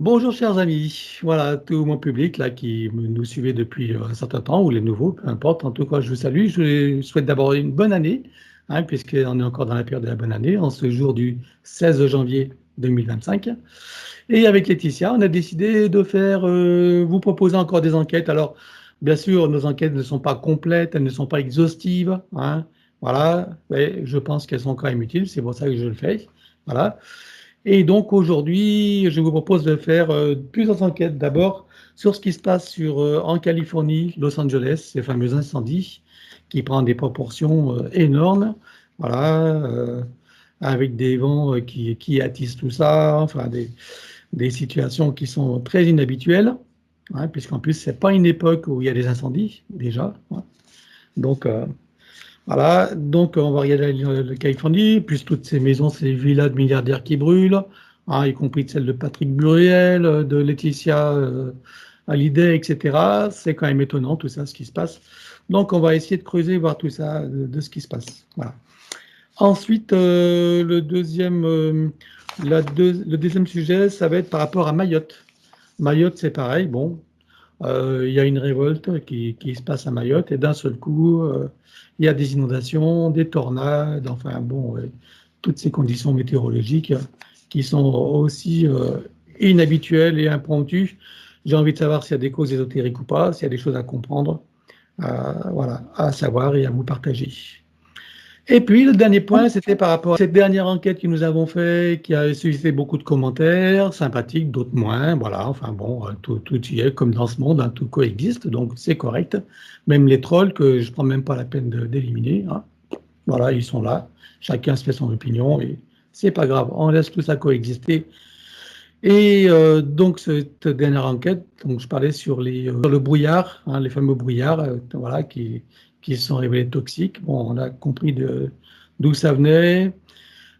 Bonjour chers amis, voilà tout mon public là qui nous suivait depuis un certain temps ou les nouveaux, peu importe. En tout cas, je vous salue. Je souhaite d'abord une bonne année, puisqu'on est encore dans la période de la bonne année, en ce jour du 16 janvier 2025. Et avec Laetitia, on a décidé de vous proposer encore des enquêtes. Alors, bien sûr, nos enquêtes ne sont pas complètes, elles ne sont pas exhaustives, voilà, mais je pense qu'elles sont quand même utiles, c'est pour ça que je le fais. Voilà. Et donc aujourd'hui, je vous propose de faire plusieurs enquêtes. D'abord sur ce qui se passe en Californie, Los Angeles, ces fameux incendies qui prennent des proportions énormes, voilà, avec des vents qui attisent tout ça, enfin des situations qui sont très inhabituelles, puisqu'en plus c'est pas une époque où il y a des incendies déjà. Donc voilà, donc on va regarder le Californie, plus toutes ces maisons, ces villas de milliardaires qui brûlent, y compris celle de Patrick Buriel, de Laetitia Hallyday, etc. C'est quand même étonnant tout ça, ce qui se passe. Donc on va essayer de creuser, voir tout ça, de ce qui se passe. Voilà. Ensuite, le deuxième sujet, ça va être par rapport à Mayotte. Mayotte, c'est pareil, bon, il y a une révolte qui se passe à Mayotte et d'un seul coup, il y a des inondations, des tornades, enfin bon, toutes ces conditions météorologiques qui sont aussi inhabituelles et impromptues. J'ai envie de savoir s'il y a des causes ésotériques ou pas, s'il y a des choses à comprendre, voilà, à savoir et à vous partager. Et puis, le dernier point, c'était par rapport à cette dernière enquête que nous avons faite, qui a suscité beaucoup de commentaires, sympathiques, d'autres moins. Voilà, enfin bon, tout y est, comme dans ce monde, tout coexiste, donc c'est correct. Même les trolls, que je ne prends même pas la peine d'éliminer, voilà, ils sont là. Chacun se fait son opinion et c'est pas grave, on laisse tout ça coexister. Et donc, cette dernière enquête, donc je parlais sur le brouillard, les fameux brouillards, voilà, qui se sont révélés toxiques. Bon, on a compris d'où ça venait,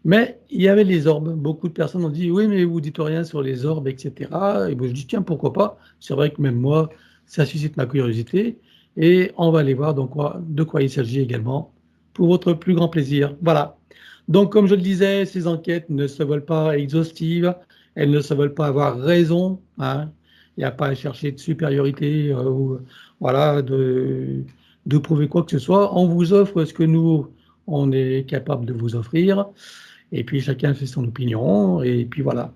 mais il y avait les orbes. Beaucoup de personnes ont dit, oui, mais vous dites rien sur les orbes, etc. Et bon, je dis, tiens, pourquoi pas? C'est vrai que même moi, ça suscite ma curiosité. Et on va aller voir de quoi il s'agit également, pour votre plus grand plaisir. Voilà. Donc, comme je le disais, ces enquêtes ne se veulent pas exhaustives, elles ne se veulent pas avoir raison. Il n'y a pas à chercher de supériorité ou voilà, de prouver quoi que ce soit. On vous offre ce que nous, on est capable de vous offrir. Et puis chacun fait son opinion. Et puis voilà.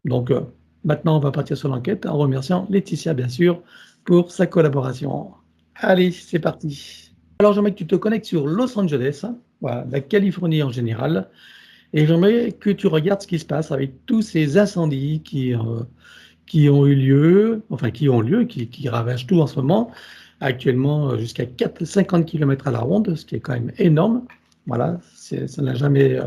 Donc maintenant, on va partir sur l'enquête en remerciant Laetitia, bien sûr, pour sa collaboration. Allez, c'est parti. Alors, j'aimerais que tu te connectes sur Los Angeles, voilà, la Californie en général, et j'aimerais que tu regardes ce qui se passe avec tous ces incendies qui ont eu lieu, enfin qui ont lieu, qui ravagent tout en ce moment, actuellement jusqu'à 50 km à la ronde, ce qui est quand même énorme. Voilà, ça n'a jamais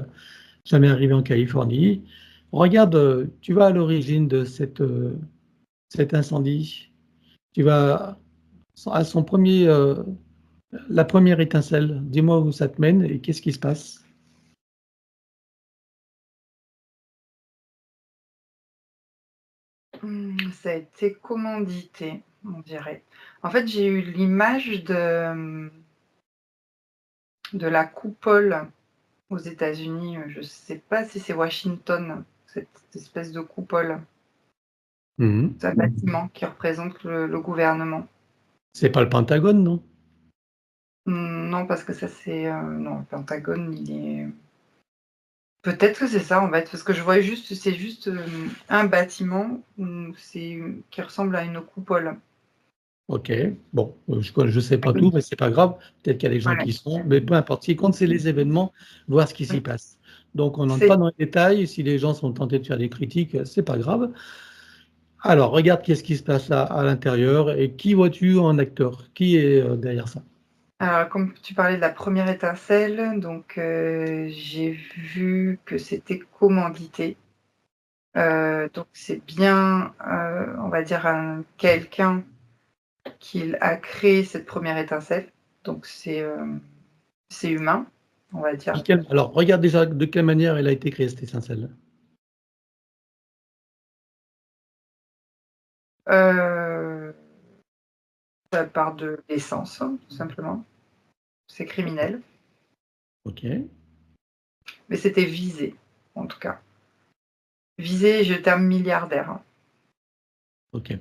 arrivé en Californie. Regarde, tu vas à l'origine de cet incendie, tu vas à la première étincelle, dis-moi où ça te mène et qu'est-ce qui se passe. Ça a été commandité, on dirait. En fait, j'ai eu l'image de la coupole aux États-Unis. Je ne sais pas si c'est Washington, cette espèce de coupole. Mhm. C'est un bâtiment qui représente le gouvernement. C'est pas le Pentagone, non? Non, parce que ça, c'est... non, le Pentagone, il est... Peut-être que c'est ça, en fait, parce que je vois juste, c'est juste un bâtiment qui ressemble à une coupole. Ok, bon, je sais pas tout, mais c'est pas grave. Peut-être qu'il y a des gens Voilà. qui sont, mais peu importe. Ce qui compte, c'est les événements, voir ce qui s'y passe. Donc, on n'entre C'est pas dans les détails. Si les gens sont tentés de faire des critiques, c'est pas grave. Alors, regarde qu'est-ce qui se passe à l'intérieur et qui vois-tu en acteur? Qui est derrière ça? Alors, comme tu parlais de la première étincelle, donc j'ai vu que c'était commandité. Donc c'est bien, on va dire, quelqu'un qui a créé cette première étincelle. Donc c'est humain, on va dire. Alors, regarde déjà de quelle manière elle a été créée, cette étincelle. Euh, Ça part de l'essence, hein, tout simplement. C'est criminel. Ok. Mais c'était visé, en tout cas. Visé, je terme milliardaire, hein. Ok.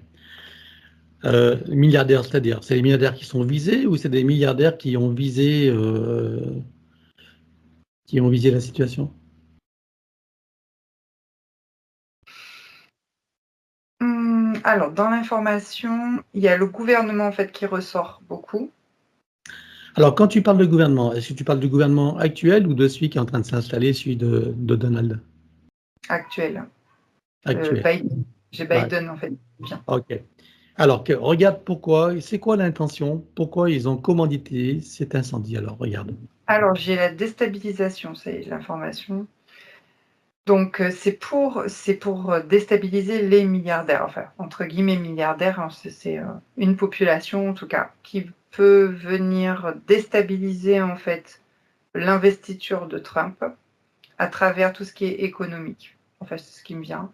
Milliardaires, c'est-à-dire, c'est les milliardaires qui sont visés ou c'est des milliardaires qui ont visé la situation? Alors, dans l'information, il y a le gouvernement en fait qui ressort beaucoup. Alors, quand tu parles de gouvernement, est-ce que tu parles du gouvernement actuel ou de celui qui est en train de s'installer, celui de Donald? Actuel. Actuel. Biden. J'ai Ouais. Biden en fait. Bien. Ok. Alors, regarde pourquoi, c'est quoi l'intention, pourquoi ils ont commandité cet incendie. Alors, regarde. Alors, j'ai la déstabilisation, c'est l'information. Donc, c'est pour déstabiliser les milliardaires, enfin, entre guillemets milliardaires, hein, c'est une population en tout cas, qui peut venir déstabiliser en fait l'investiture de Trump à travers tout ce qui est économique. Enfin, c'est ce qui me vient.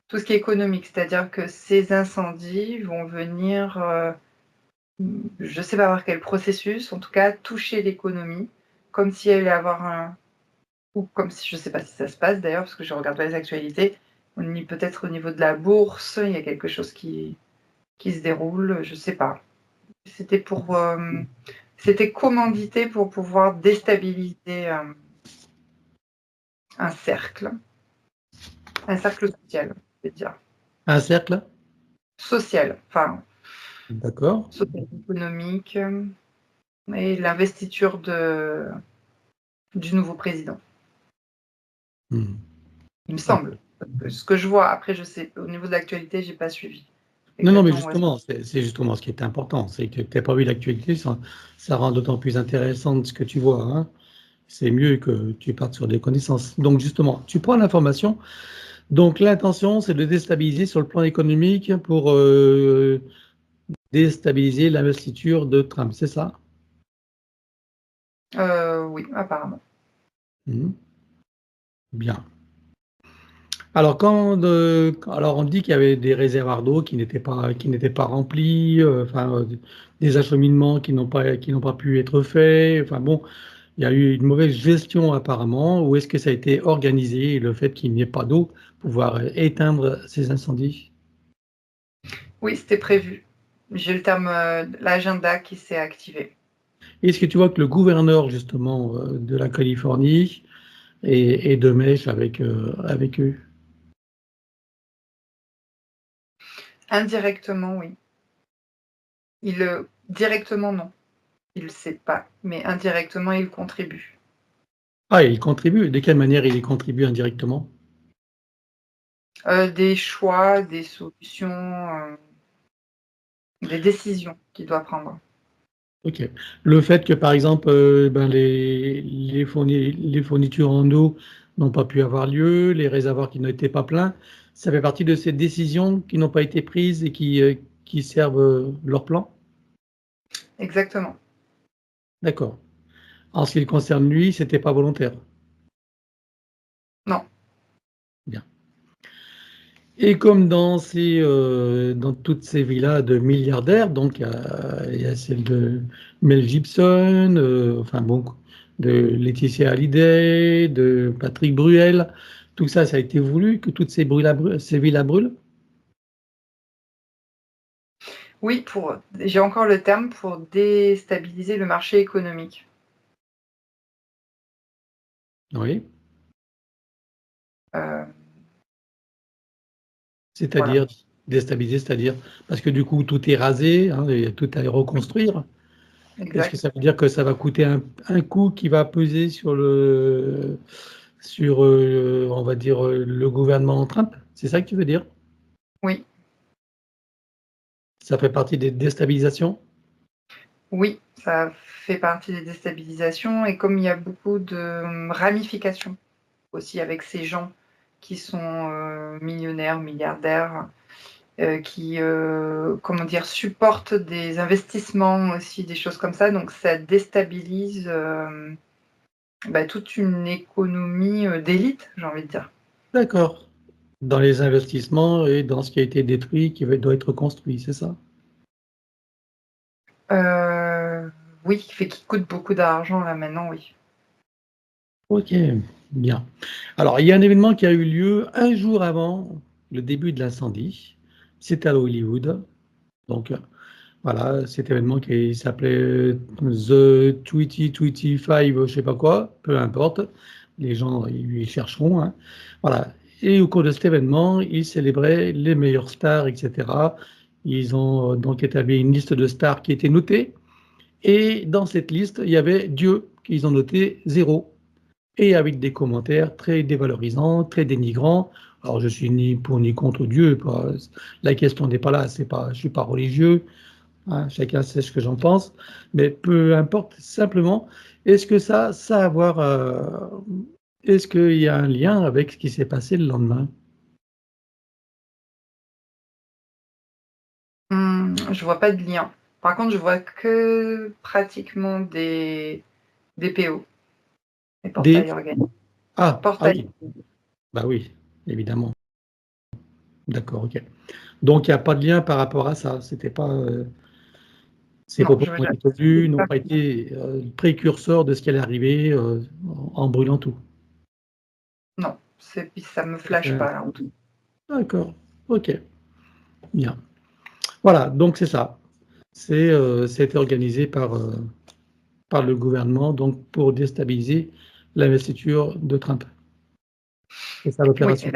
Tout ce qui est économique, c'est-à-dire que ces incendies vont venir, je ne sais pas par quel processus, en tout cas toucher l'économie, comme s'il allait avoir ou comme si, je ne sais pas si ça se passe d'ailleurs, parce que je ne regarde pas les actualités, peut-être au niveau de la bourse, il y a quelque chose qui se déroule, je ne sais pas. C'était c'était commandité pour pouvoir déstabiliser un cercle social, je vais dire. Un cercle? Social, enfin, D'accord. social économique, et l'investiture du nouveau président, Hmm. il me Ok. semble. Ce que je vois, après, je sais, au niveau de l'actualité, j'ai pas suivi Non, non, mais exactement où est-ce. justement, c'est justement ce qui est important, c'est que tu n'as pas vu l'actualité, ça rend d'autant plus intéressant ce que tu vois, hein. C'est mieux que tu partes sur des connaissances. Donc, justement, tu prends l'information. Donc, l'intention, c'est de déstabiliser sur le plan économique pour déstabiliser l'investiture de Trump, c'est ça? Oui, apparemment. Mhm. Bien. Alors, alors on dit qu'il y avait des réservoirs d'eau qui n'étaient pas remplis, enfin, des acheminements qui n'ont pas pu être faits. Enfin bon, il y a eu une mauvaise gestion apparemment. Ou est-ce que ça a été organisé, le fait qu'il n'y ait pas d'eau, pouvoir éteindre ces incendies? Oui, c'était prévu. J'ai le terme, l'agenda qui s'est activé. Est-ce que tu vois que le gouverneur justement de la Californie est de mèche avec eux? Indirectement, oui. Directement, non. Il le sait pas, mais indirectement, il contribue. Ah, il contribue. De quelle manière il y contribue indirectement? Des choix, des solutions, des décisions qu'il doit prendre. Ok. Le fait que, par exemple, ben, les fournitures en eau n'ont pas pu avoir lieu, les réservoirs qui n'étaient pas pleins, ça fait partie de ces décisions qui n'ont pas été prises et qui servent leur plan? Exactement. D'accord. En ce qui le concerne, lui, c'était pas volontaire. Non. Bien. Et comme dans toutes ces villas de milliardaires, donc il y a celle de Mel Gibson, enfin bon, de Laetitia Hallyday, de Patrick Bruel, tout ça, ça a été voulu que toutes ces villas brûlent? Oui, j'ai encore le terme pour déstabiliser le marché économique. Oui. Heu, voilà, C'est-à-dire déstabiliser, c'est-à-dire parce que du coup tout est rasé, hein, il y a tout à reconstruire. Est-ce que exact. ça veut dire que ça va coûter un coût qui va peser sur on va dire, le gouvernement Trump? C'est ça que tu veux dire? Oui, Ça fait partie des déstabilisations? oui, ça fait partie des déstabilisations et comme il y a beaucoup de, ramifications aussi avec ces gens qui sont, millionnaires, milliardaires, qui, comment dire? Supportent des investissements aussi, des choses comme ça, donc ça déstabilise, toute une économie, d'élite, j'ai envie de dire. D'accord. Dans les investissements et dans ce qui a été détruit, doit être construit, c'est ça? Heu, oui, qui coûte beaucoup d'argent là maintenant, oui. Ok, bien. Alors, il y a un événement qui a eu lieu un jour avant le début de l'incendie. c'était à Hollywood. Donc, voilà, cet événement qui s'appelait The 2025, je ne sais pas quoi, peu importe. Les gens, ils chercheront, hein. Voilà. Et au cours de cet événement, ils célébraient les meilleures stars, etc. Ils ont donc établi une liste de stars qui était notée. Et dans cette liste, il y avait Dieu, qu'ils ont noté 0. Et avec des commentaires très dévalorisants, très dénigrants. Alors, je suis ni pour ni contre Dieu. La question n'est pas là. C'est pas, je suis pas religieux. Hein, chacun sait ce que j'en pense. Mais peu importe. Simplement, est-ce que ça a à voir, est-ce qu'il y a un lien avec ce qui s'est passé le lendemain? Je vois pas de lien. Par contre, je vois que pratiquement des PO, des Des portails organiques. ah Portails. oui, bah oui, évidemment. D'accord, ok. Donc il n'y a pas de lien par rapport à ça. C'était pas ces Non, propos je veux qui ont dire, été tenus n'ont pas été précurseurs de ce qui allait arriver en brûlant tout. non, ça me flash pas là en tout. D'accord, ok, bien. Voilà, donc c'est ça. C'était organisé par le gouvernement donc pour déstabiliser l'investiture de Trump. C'est ça Oui, l'opération.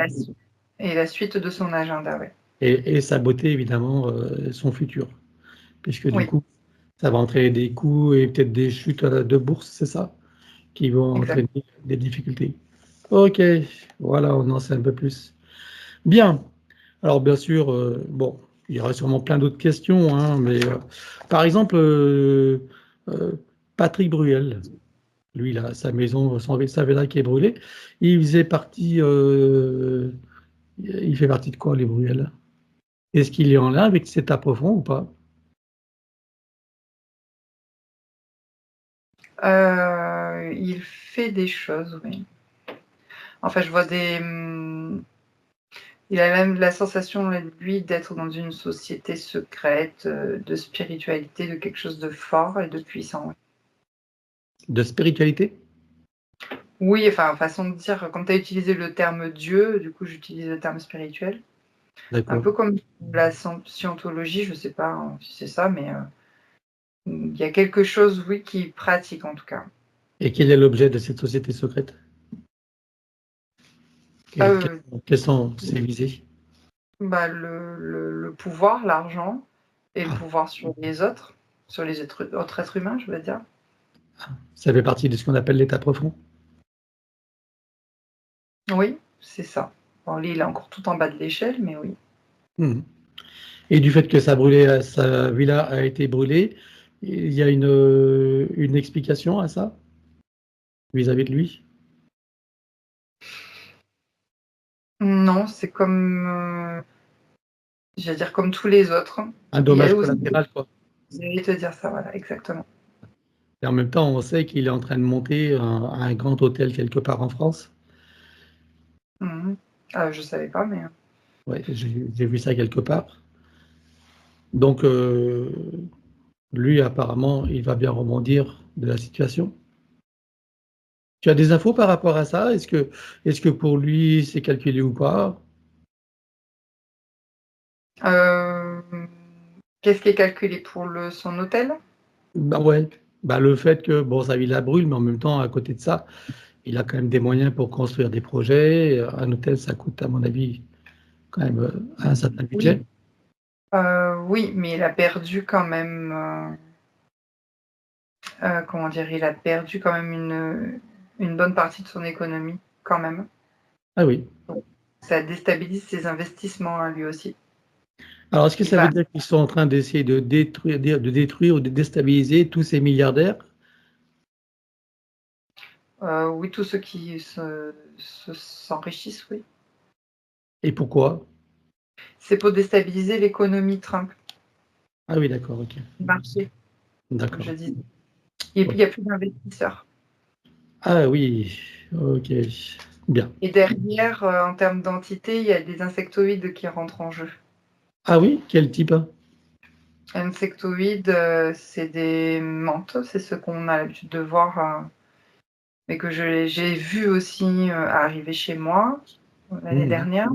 et la suite de son agenda, ouais. Et saboter évidemment son futur, puisque du Oui, coup, ça va entraîner des coups et peut-être des chutes de bourse, c'est ça, qui vont exact. entraîner des difficultés. Ok, voilà, on en sait un peu plus. Bien. Alors bien sûr, bon, il y aura sûrement plein d'autres questions, hein, mais par exemple, euh, Patrick Bruel, lui, là, sa maison, sa villa qui est brûlée, il faisait partie, il fait partie de quoi, les Bruel? Est-ce qu'il est en lien avec cet profond ou pas? Il fait des choses, oui. Enfin, je vois il a même la sensation, lui, d'être dans une société secrète, de spiritualité, de quelque chose de fort et de puissant, oui. De spiritualité? Oui, enfin, façon de dire, comme tu as utilisé le terme Dieu, du coup, j'utilise le terme spirituel. Un D'accord. peu comme la scientologie, je sais pas, hein, si c'est ça, mais il y a quelque chose, oui, qu'il pratique en tout cas. Et quel est l'objet de cette société secrète? Heu, Quelles sont ses visées? Bah, le pouvoir, l'argent et le Ah, pouvoir sur les autres êtres humains, je veux dire. ça fait partie de ce qu'on appelle l'état profond. Oui, c'est ça. Bon, lui, il est encore tout en bas de l'échelle, mais oui. Mhm. Et du fait que sa villa a été brûlée, il y a une explication à ça vis-à-vis de lui? Non, c'est comme, j'allais dire comme tous les autres. Un Il y a dommage aussi collatéral, quoi. j'allais te dire ça, voilà, exactement. Et en même temps, on sait qu'il est en train de monter un grand hôtel quelque part en France. Mmh. Je savais pas, mais Ouais, j'ai vu ça quelque part. Donc, lui, apparemment, il va bien rebondir de la situation. Tu as des infos par rapport à ça? Est-ce que pour lui, c'est calculé ou pas? hem, qu'est-ce qui est calculé pour son hôtel? Bah ouais, bah le fait que bon, sa villa brûle, mais en même temps, à côté de ça, il a quand même des moyens pour construire des projets. Un hôtel, ça coûte, à mon avis, quand même un certain Oui. budget. Oui, mais il a perdu quand même, comment dire? Il a perdu quand même une bonne partie de son économie, quand même. Ah oui. Ça déstabilise ses investissements à lui aussi. Alors, est-ce que Il ça veut va dire qu'ils sont en train d'essayer de détruire ou de déstabiliser tous ces milliardaires? Oui, tous ceux qui s'enrichissent, oui. Et pourquoi? C'est pour déstabiliser l'économie Trump, Ah oui, d'accord, ok. le marché, comme je D'accord. disais. Et puis il y a plus d'investisseurs. Ah oui, ok. Bien. Et derrière, en termes d'entité, il y a des insectoïdes qui rentrent en jeu. Ah oui, quel type? Insectoïdes, c'est des mantes, c'est ce qu'on a l'habitude de voir, mais que j'ai vu aussi, arriver chez moi, l'année Mhm. dernière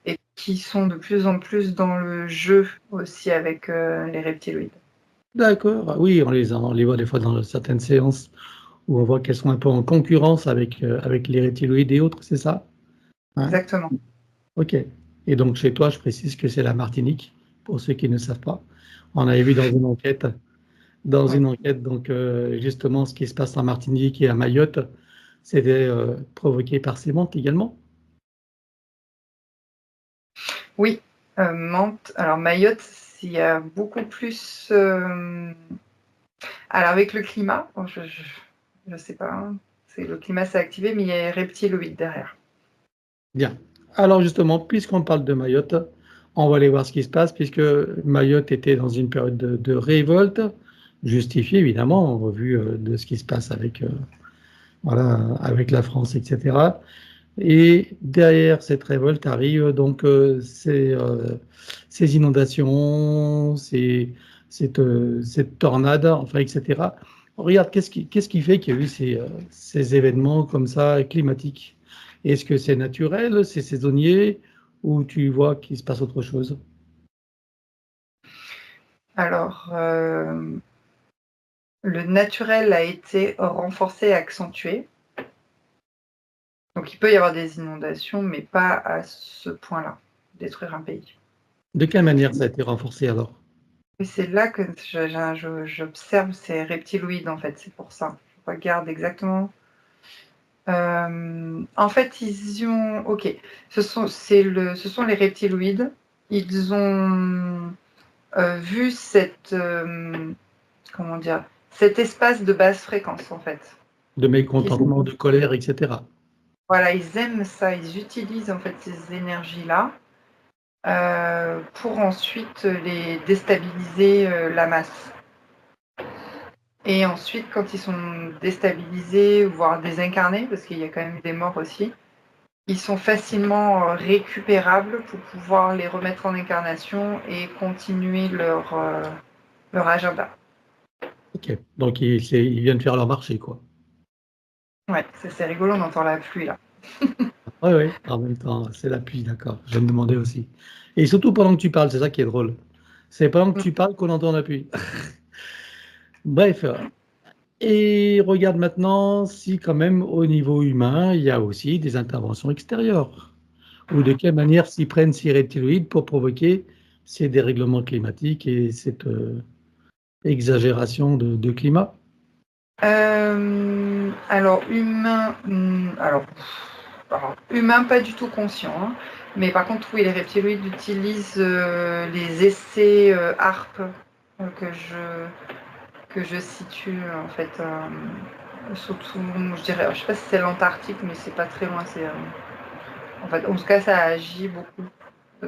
et qui sont de plus en plus dans le jeu aussi avec les reptiloïdes. D'accord. Ah oui, on les voit des fois dans certaines séances où on voit qu'elles sont un peu en concurrence avec les reptiloïdes et autres, c'est ça? Hein? Exactement. Ok. Et donc chez toi, je précise que c'est la Martinique, pour ceux qui ne savent pas. On avait vu dans Oui. une enquête, donc justement ce qui se passe en Martinique et à Mayotte, c'était provoqué par ces mantes également. Oui, Mantes. Alors Mayotte, il y a beaucoup plus. Alors avec le climat, bon, je sais pas, hein, le climat s'est activé, mais il y a les reptiloïdes derrière. Bien. Alors justement, puisqu'on parle de Mayotte, on va aller voir ce qui se passe, puisque Mayotte était dans une période de révolte, justifiée évidemment, en revue de ce qui se passe voilà, avec la France, etc. Et derrière cette révolte arrivent donc ces inondations, cette tornade, enfin, etc. Regarde, qu'est-ce qui fait qu'il y a eu ces événements comme ça climatiques? Est-ce que c'est naturel, c'est saisonnier, ou tu vois qu'il se passe autre chose? Alors, le naturel a été renforcé et accentué. Donc il peut y avoir des inondations, mais pas à ce point-là, détruire un pays. De quelle manière ça a été renforcé alors? Et c'est là que j'observe ces reptiloïdes, en fait, c'est pour ça. Je regarde exactement. En fait, ils ont OK, ce sont les reptiloïdes. Ils ont, vu comment dire? Cet espace de basse fréquence, en fait, De qui mécontentement, de colère, etc. voilà, ils aiment ça, ils utilisent, en fait, ces énergies-là, pour ensuite les déstabiliser, la masse. Et ensuite, quand ils sont déstabilisés, voire désincarnés, parce qu'il y a quand même des morts aussi, ils sont facilement récupérables pour pouvoir les remettre en incarnation et continuer leur agenda. Ok, donc ils viennent faire leur marché, quoi. Ouais, c'est rigolo, on entend la pluie là. Oui, oui, en même temps, c'est la pluie, d'accord. Je me demandais aussi. Et surtout pendant que tu parles, c'est ça qui est drôle. C'est pendant que Mm. tu parles qu'on entend la pluie. Bref, et regarde maintenant si quand même au niveau humain, il y a aussi des interventions extérieures. Ou de quelle manière s'y prennent ces reptiloïdes pour provoquer ces dérèglements climatiques et cette exagération de climat. Alors humain, alors, humain pas du tout conscient, hein. Mais par contre oui, les reptiloïdes utilisent les essais HARP que je situe en fait, surtout, je dirais, je sais pas si c'est l'Antarctique, mais c'est pas très loin. En fait, en tout cas, ça agit beaucoup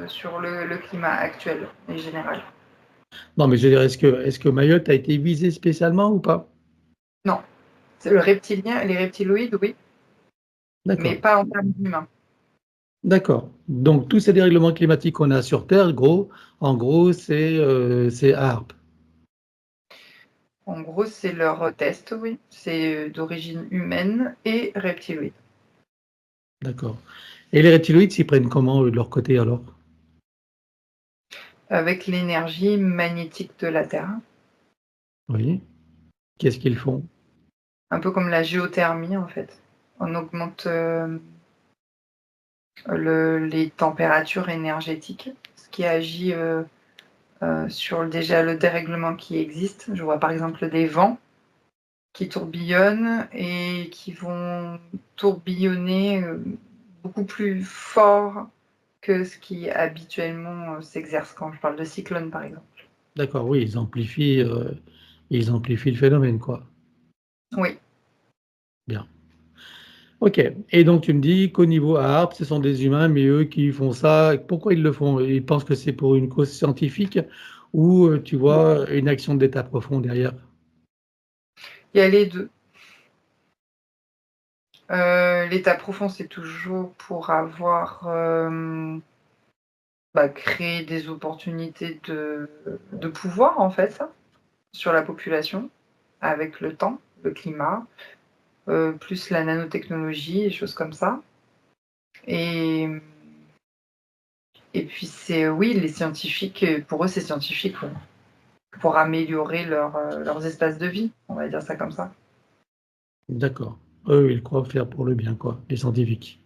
sur le climat actuel et général. Non, mais je veux dire, est-ce que Mayotte a été visé spécialement ou pas? Non, c'est le reptilien, les reptiloïdes, oui, mais D'accord. pas en termes d'humains. D'accord. Donc, tous ces dérèglements climatiques qu'on a sur Terre, en gros, c'est ARP. En gros, c'est leur test, oui. C'est d'origine humaine et reptiloïde. D'accord. Et les reptiloïdes s'y prennent comment, eux, de leur côté, alors? Avec l'énergie magnétique de la Terre. Oui. Qu'est-ce qu'ils font? Un peu comme la géothermie, en fait. On augmente les températures énergétiques, ce qui agit sur déjà le dérèglement qui existe. Je vois par exemple des vents qui tourbillonnent et qui vont tourbillonner beaucoup plus fort que ce qui habituellement s'exerce quand je parle de cyclone par exemple. D'accord, oui, ils amplifient le phénomène, quoi. Oui. Bien. Ok. Et donc, tu me dis qu'au niveau ARP, ce sont des humains, mais eux qui font ça, pourquoi ils le font? Ils pensent que c'est pour une cause scientifique ou, tu vois, une action d'état profond derrière? Il y a les deux. L'état profond, c'est toujours pour avoir créé des opportunités de pouvoir, en fait, sur la population, avec le temps, le climat, plus la nanotechnologie et choses comme ça. Et Et puis oui, les scientifiques, pour eux, c'est scientifique, pour améliorer leurs espaces de vie, on va dire ça comme ça. D'accord. Eux, ils croient faire pour le bien, quoi, les scientifiques.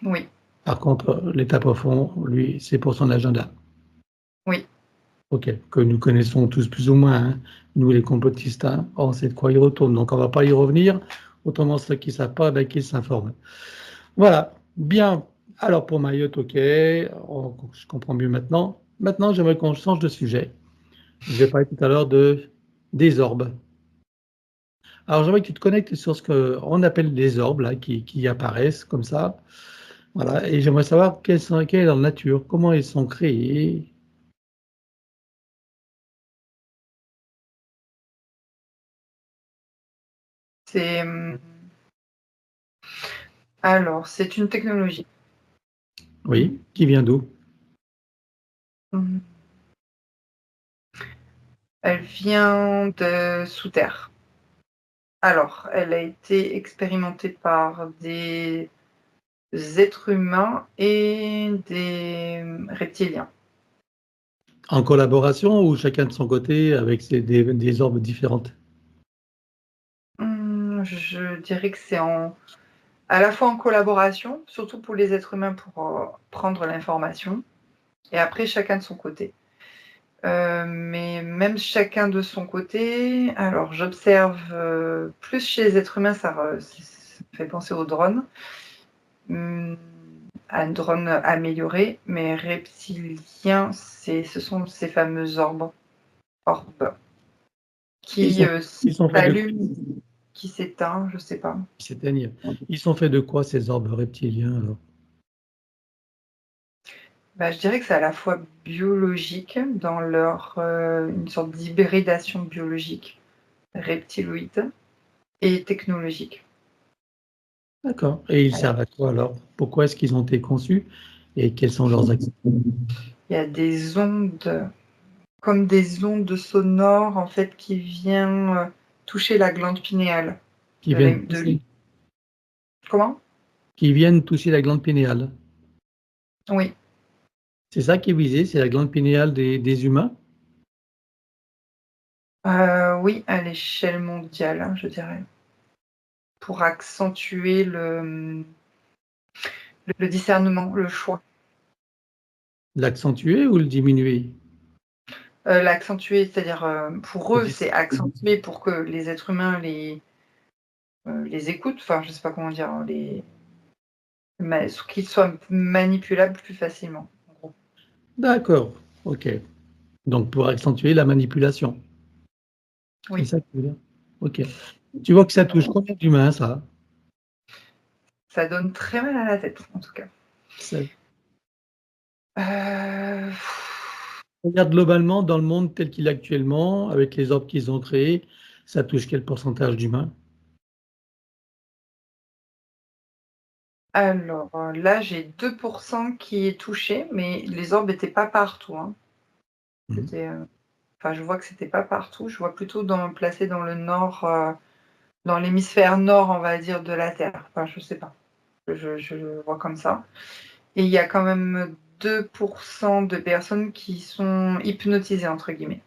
Oui, Par contre, l'étape au fond, lui, c'est pour son agenda. oui, OK, que nous connaissons tous plus ou moins, hein. Nous, les complotistes, hein, on sait de quoi ils retournent, donc on va pas y revenir. Autrement, ceux qui ne savent pas, ben, qu'ils s'informent. Voilà, bien. Alors pour Mayotte, OK, je comprends mieux maintenant. Maintenant, j'aimerais qu'on change de sujet. Je vais parler tout à l'heure des orbes. Alors j'aimerais que tu te connectes sur ce qu'on appelle les orbes, là, qui apparaissent comme ça. Voilà, et j'aimerais savoir quelle est leur nature, comment ils sont créés. c'est alors c'est une technologie. Oui, qui vient d'où? Mhm. Elle vient de sous terre. Alors, elle a été expérimentée par des êtres humains et des reptiliens. En collaboration ou chacun de son côté avec des orbes différentes? Je dirais que c'est à la fois en collaboration, surtout pour les êtres humains pour prendre l'information, et après chacun de son côté. Mais même chacun de son côté, alors j'observe plus chez les êtres humains, ça me fait penser aux drones. À un drone amélioré, mais reptilien, ce sont ces fameux orbes Ils qui sont, ils sont faits de quoi? s'allument, qui s'éteignent, je sais pas. Ils s'éteignent. Ils sont faits de quoi ces orbes reptiliens alors? Bah, je dirais que c'est à la fois biologique, dans leur une sorte d'hybridation biologique, reptiloïde, et technologique. D'accord. Et ils servent à quoi alors? Pourquoi est-ce qu'ils ont été conçus et quelles sont leurs actions? Il y a des ondes, comme des ondes sonores en fait, qui viennent toucher la glande pinéale. Qui viennent toucher, Comment? qui viennent toucher la glande pinéale. Oui. C'est ça qui est visé, c'est la glande pinéale des humains? Oui, à l'échelle mondiale, hein, je dirais, pour accentuer le discernement, le choix. L'accentuer ou le diminuer? L'accentuer, c'est-à-dire, pour Le eux, dis- c'est accentuer pour que les êtres humains les écoutent, enfin, je sais pas comment dire, hein, qu'ils soient manipulables plus facilement, en gros. D'accord, ok. Donc pour accentuer la manipulation. C'est Oui, ça que tu veux dire? Ok. Tu vois que ça touche combien d'humains, ça? ça donne très mal à la tête, en tout cas. Ça- Heu, Regarde globalement dans le monde tel qu'il est actuellement, avec les ordres qu'ils ont créés, ça touche quel pourcentage d'humains? alors, là, j'ai 2 qui est touché, mais les orbes étaient pas partout, hein. Mhm. C'était, enfin, je vois que c'était pas partout. Je vois plutôt placé dans le nord, dans l'hémisphère nord, on va dire, de la Terre. Enfin, je sais pas. Je le vois comme ça. Et il y a quand même 2 de personnes qui sont «hypnotisées» entre guillemets,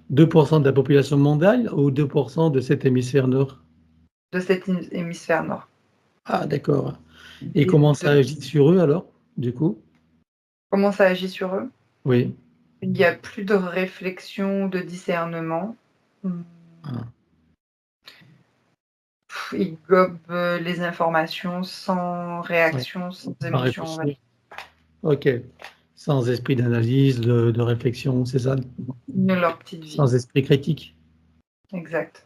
2% de la population mondiale ou 2% de cet hémisphère nord? de cet hémisphère nord. Ah, d'accord. Et Et comment ça agit sur eux alors, du coup? comment ça agit sur eux? Oui. Il y a plus de réflexion, de discernement. Mmh. Ah, Ils gobent, les informations sans ouais. réaction, sans Sans émotion, on va réfléchir. Ok. Sans esprit d'analyse, de réflexion, c'est ça? dire, leur petite vie. Sans esprit critique. Exact.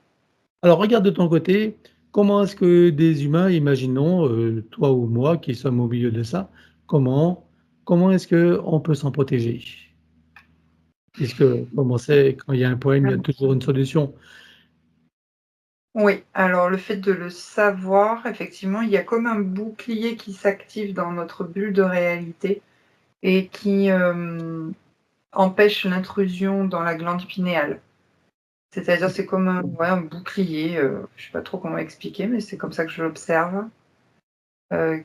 Alors regarde de ton côté, comment est-ce que des humains, imaginons, toi ou moi qui sommes au milieu de ça, comment, comment est-ce qu'on peut s'en protéger? Puisque, comme on sait, quand il y a un problème, il y a toujours une solution. Oui, alors le fait de le savoir, effectivement, il y a comme un bouclier qui s'active dans notre bulle de réalité et qui, empêche l'intrusion dans la glande pinéale. C'est-à-dire, c'est comme un ouais, un bouclier, je sais pas trop comment expliquer, mais c'est comme ça que je l'observe,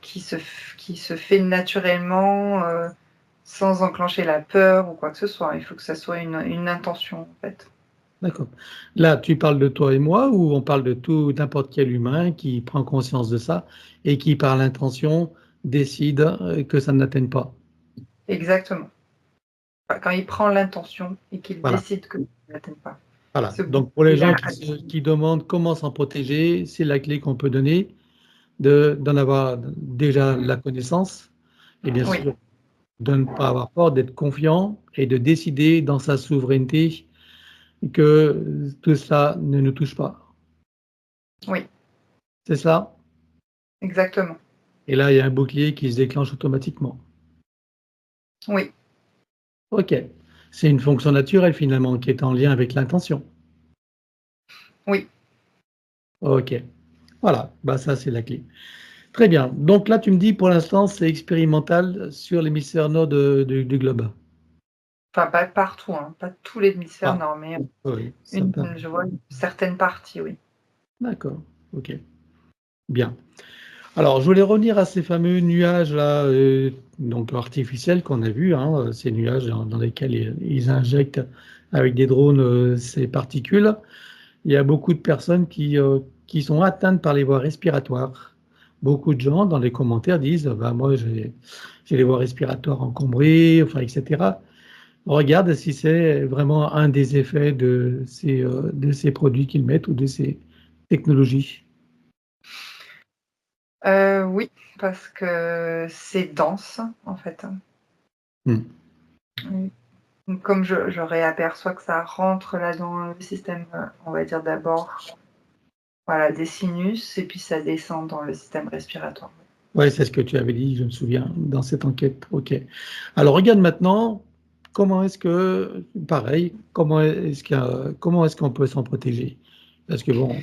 qui se fait naturellement, sans enclencher la peur ou quoi que ce soit. Il faut que ça soit une intention, en fait. D'accord. Là, tu parles de toi et moi ou on parle de tout, n'importe quel humain qui prend conscience de ça et qui, par l'intention, décide que ça ne l'atteigne pas. Exactement. Enfin, quand il prend l'intention et qu'il Voilà. décide que ça ne l'atteigne pas. Voilà. Ce Donc, pour les gens bouclier-là, qui demandent comment s'en protéger, c'est la clé qu'on peut donner, d'en avoir déjà la connaissance et bien oui, sûr de ne pas avoir peur, d'être confiant et de décider dans sa souveraineté que tout ça ne nous touche pas. oui, C'est ça? exactement. Et là, il y a un bouclier qui se déclenche automatiquement. Oui, OK. C'est une fonction naturelle finalement qui est en lien avec l'intention. oui. OK. Voilà, bah ça c'est la clé. Très bien. Donc là, tu me dis pour l'instant, c'est expérimental sur l'hémisphère nord du globe. Enfin, pas partout, hein, pas tous les hémisphères Ah, nord, mais oui, ça me permet. je vois une certaine partie, oui. D'accord. OK. Bien. Alors, je voulais revenir à ces fameux nuages-là, donc artificiels qu'on a vus, hein, ces nuages dans lesquels ils injectent avec des drones ces particules. Il y a beaucoup de personnes qui sont atteintes par les voies respiratoires. Beaucoup de gens dans les commentaires disent bah, moi j'ai les voies respiratoires encombrées, enfin, etc. Regarde si c'est vraiment un des effets de ces produits qu'ils mettent ou de ces technologies. Oui, parce que c'est dense, en fait. Hmm. Oui. Donc comme je réaperçois que ça rentre là dans le système, on va dire d'abord, voilà, des sinus et puis ça descend dans le système respiratoire. Ouais, c'est ce que tu avais dit, je me souviens, dans cette enquête. OK. Alors regarde maintenant, comment est-ce que, pareil, comment est-ce qu'on peut s'en protéger? Parce que bon,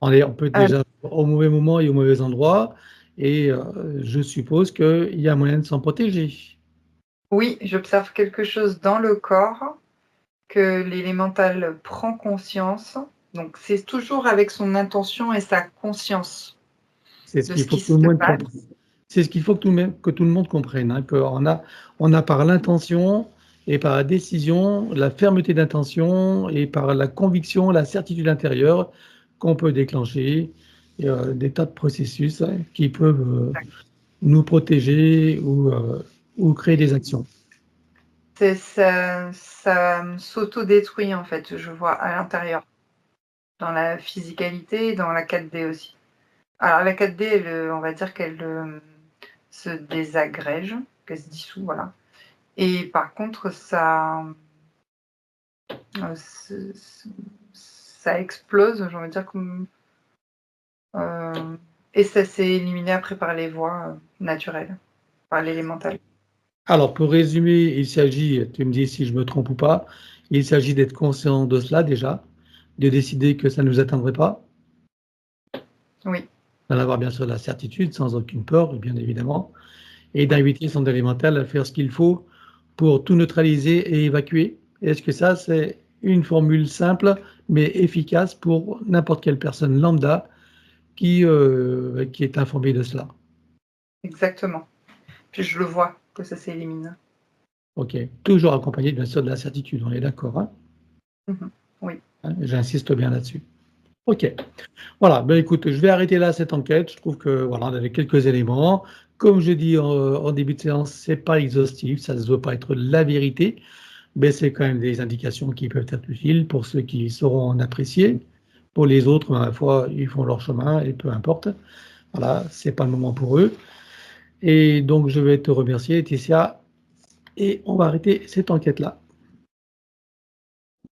on peut être Heu, déjà au mauvais moment et au mauvais endroit, et je suppose qu'il y a moyen de s'en protéger. oui, j'observe quelque chose dans le corps, que l'élémental prend conscience, donc c'est toujours avec son intention et sa conscience C'est ce de qu'il ce faut qui que tout le se monde passe. comprenne. C'est ce qu'il faut que tout le monde comprenne, hein, on a par l'intention et par la décision, la fermeté d'intention et par la conviction, la certitude intérieure qu'on peut déclencher des tas de processus hein, qui peuvent nous protéger ou créer des actions. C'est ça s'autodétruit en fait, je vois à l'intérieur, dans la physicalité, dans la 4D aussi. Alors la 4D, on va dire qu'elle, se désagrège, qu'elle se dissout, voilà. Et par contre ça explose, j'ai envie de dire comme, et ça s'est éliminé après par les voies, naturelles, par l'élémental. Alors, pour résumer, il s'agit, tu me dis si je me trompe ou pas, il s'agit d'être conscient de cela déjà, de décider que ça ne nous atteindrait pas, Oui, d'en avoir bien sûr la certitude, sans aucune peur, bien évidemment, et oui, d'inviter son élémental à faire ce qu'il faut pour tout neutraliser et évacuer. Est-ce que ça, c'est une formule simple, mais efficace pour n'importe quelle personne lambda qui est informée de cela? exactement. Puis je le vois que ça s'élimine. OK. Toujours accompagné, bien sûr, de la certitude, on est d'accord, hein? Mmh. Oui, Hein, j'insiste bien là-dessus. OK. Voilà, ben écoute, je vais arrêter là cette enquête. Je trouve que voilà, on avait quelques éléments. Comme je dis en début de séance, c'est pas exhaustif, ça ne doit pas être la vérité, mais c'est quand même des indications qui peuvent être utiles pour ceux qui sauront en apprécier. Pour les autres, ben, ma foi, ils font leur chemin et peu importe. Voilà, c'est pas le moment pour eux. Et donc, je vais te remercier, Laetitia, et on va arrêter cette enquête-là.